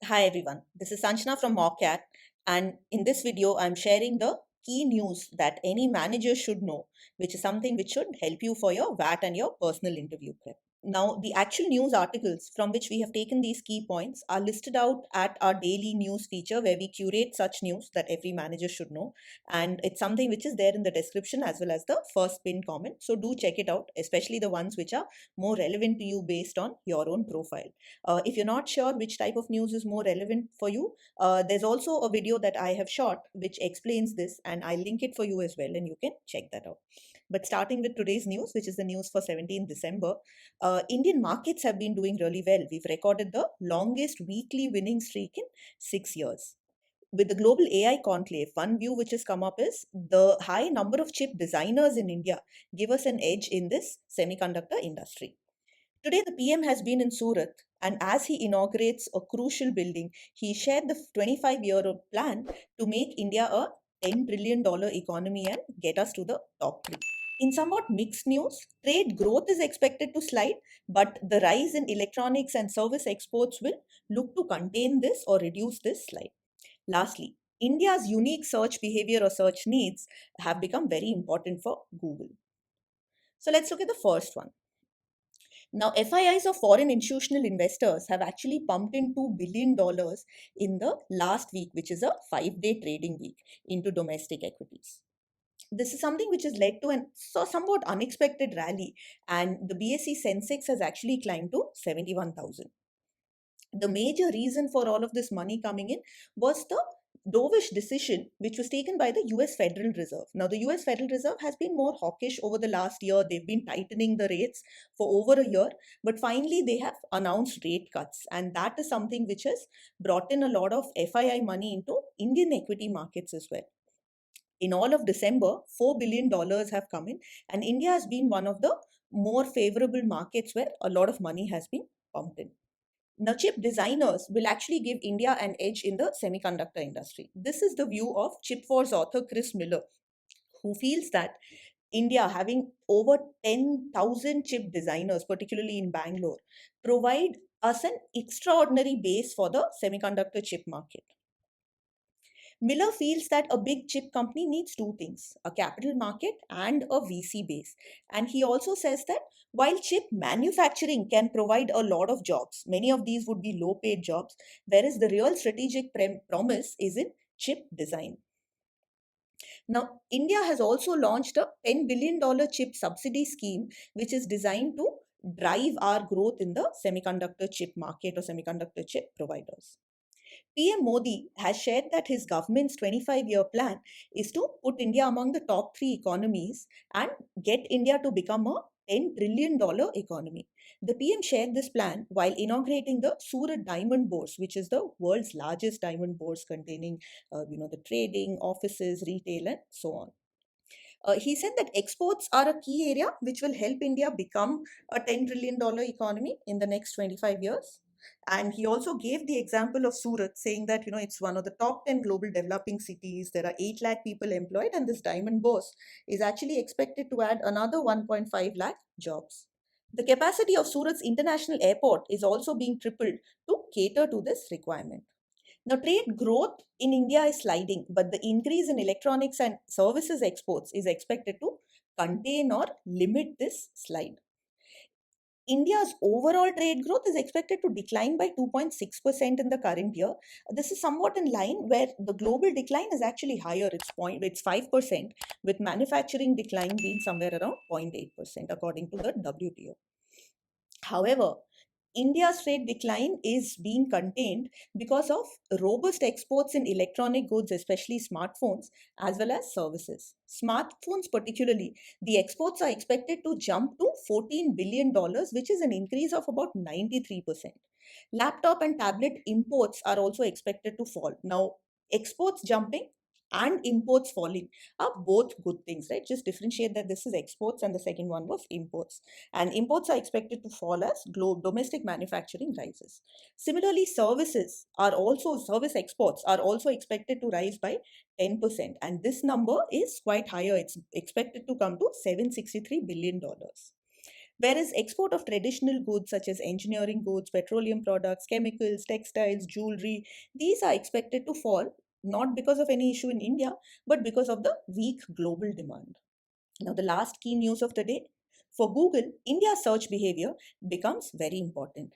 Hi everyone, this is Sanchana from Mawcat, and in this video I'm sharing the key news that any manager should know, which is something which should help you for your VAT and your personal interview prep. Now, the actual news articles from which we have taken these key points are listed out at our daily news feature where we curate such news that every manager should know. And it's something which is there in the description as well as the first pinned comment. So do check it out, especially the ones which are more relevant to you based on your own profile. If you're not sure which type of news is more relevant for you, there's also a video that I have shot which explains this, and I'll link it for you as well, and you can check that out. But starting with today's news, which is the news for 17th December, Indian markets have been doing really well. We've recorded the longest weekly winning streak in 6 years. With the global AI conclave, one view which has come up is the high number of chip designers in India give us an edge in this semiconductor industry. Today, the PM has been in Surat, and as he inaugurates a crucial building, he shared the 25-year plan to make India a $10 trillion economy and get us to the top three. In somewhat mixed news, trade growth is expected to slide, but the rise in electronics and service exports will look to contain this or reduce this slide. Lastly, India's unique search behavior or search needs have become very important for Google. So let's look at the first one. Now, FIIs of foreign institutional investors have actually pumped in $2 billion in the last week, which is a 5-day trading week, into domestic equities. This is something which has led to an somewhat unexpected rally, and the BSE Sensex has actually climbed to 71,000. The major reason for all of this money coming in was the dovish decision which was taken by the US Federal Reserve. Now, the US Federal Reserve has been more hawkish over the last year. They've been tightening the rates for over a year, but finally they have announced rate cuts, and that is something which has brought in a lot of FII money into Indian equity markets as well. In all of December, $4 billion have come in, and India has been one of the more favorable markets where a lot of money has been pumped in. Now, chip designers will actually give India an edge in the semiconductor industry. This is the view of ChipWars author Chris Miller, who feels that India, having over 10,000 chip designers, particularly in Bangalore, provide us an extraordinary base for the semiconductor chip market. Miller feels that a big chip company needs two things, a capital market and a VC base. And he also says that while chip manufacturing can provide a lot of jobs, many of these would be low paid jobs, whereas the real strategic promise is in chip design. Now, India has also launched a $10 billion chip subsidy scheme, which is designed to drive our growth in the semiconductor chip market or semiconductor chip providers. PM Modi has shared that his government's 25-year plan is to put India among the top three economies and get India to become a $10 trillion economy. The PM shared this plan while inaugurating the Surat Diamond Bourse, which is the world's largest diamond bourse containing, the trading, offices, retail, and so on. He said that exports are a key area which will help India become a $10 trillion economy in the next 25 years. And he also gave the example of Surat, saying that it's one of the top 10 global developing cities. There are 8 lakh people employed, and this diamond bourse is actually expected to add another 1.5 lakh jobs. The capacity of Surat's international airport is also being tripled to cater to this requirement. Now, trade growth in India is sliding, but the increase in electronics and services exports is expected to contain or limit this slide. India's overall trade growth is expected to decline by 2.6% in the current year. This is somewhat in line where the global decline is actually higher. It's 5%, with manufacturing decline being somewhere around 0.8% according to the WTO. However, India's trade decline is being contained because of robust exports in electronic goods, especially smartphones, as well as services. Smartphones, particularly, the exports are expected to jump to $14 billion, which is an increase of about 93%. Laptop and tablet imports are also expected to fall. Now, exports jumping and imports falling are both good things, right? Just differentiate that this is exports and the second one was imports. And imports are expected to fall as domestic manufacturing rises. Similarly, service exports are also expected to rise by 10%. And this number is quite higher. It's expected to come to $763 billion. Whereas export of traditional goods such as engineering goods, petroleum products, chemicals, textiles, jewelry, these are expected to fall not because of any issue in India, but because of the weak global demand. Now, the last key news of the day, for Google, India's search behavior becomes very important.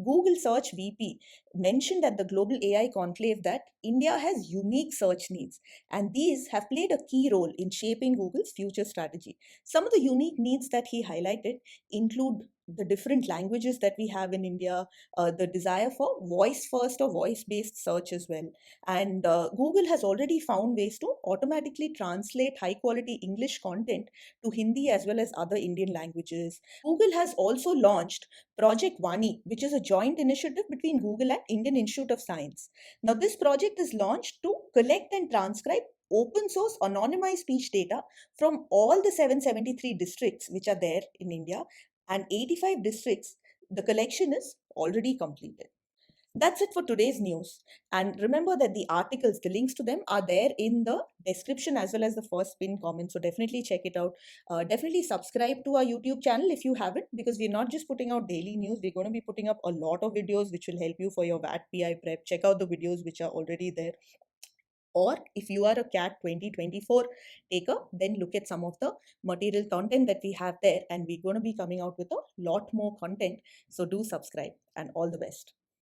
Google Search VP mentioned at the Global AI Conclave that India has unique search needs, and these have played a key role in shaping Google's future strategy. Some of the unique needs that he highlighted include the different languages that we have in India, the desire for voice first or voice based search as well. And Google has already found ways to automatically translate high quality English content to Hindi as well as other Indian languages. Google has also launched Project Vani, which is a joint initiative between Google and Indian Institute of Science. Now, this project is launched to collect and transcribe open source anonymized speech data from all the 773 districts which are there in India and 85 districts. The collection is already completed. That's it for today's news. And remember that the articles, the links to them are there in the description as well as the first pinned comment. So definitely check it out. Definitely subscribe to our YouTube channel if you haven't, because we're not just putting out daily news. We're going to be putting up a lot of videos which will help you for your VAT PI prep. Check out the videos which are already there. Or if you are a CAT 2024 taker, then look at some of the material content that we have there. And we're going to be coming out with a lot more content. So do subscribe and all the best.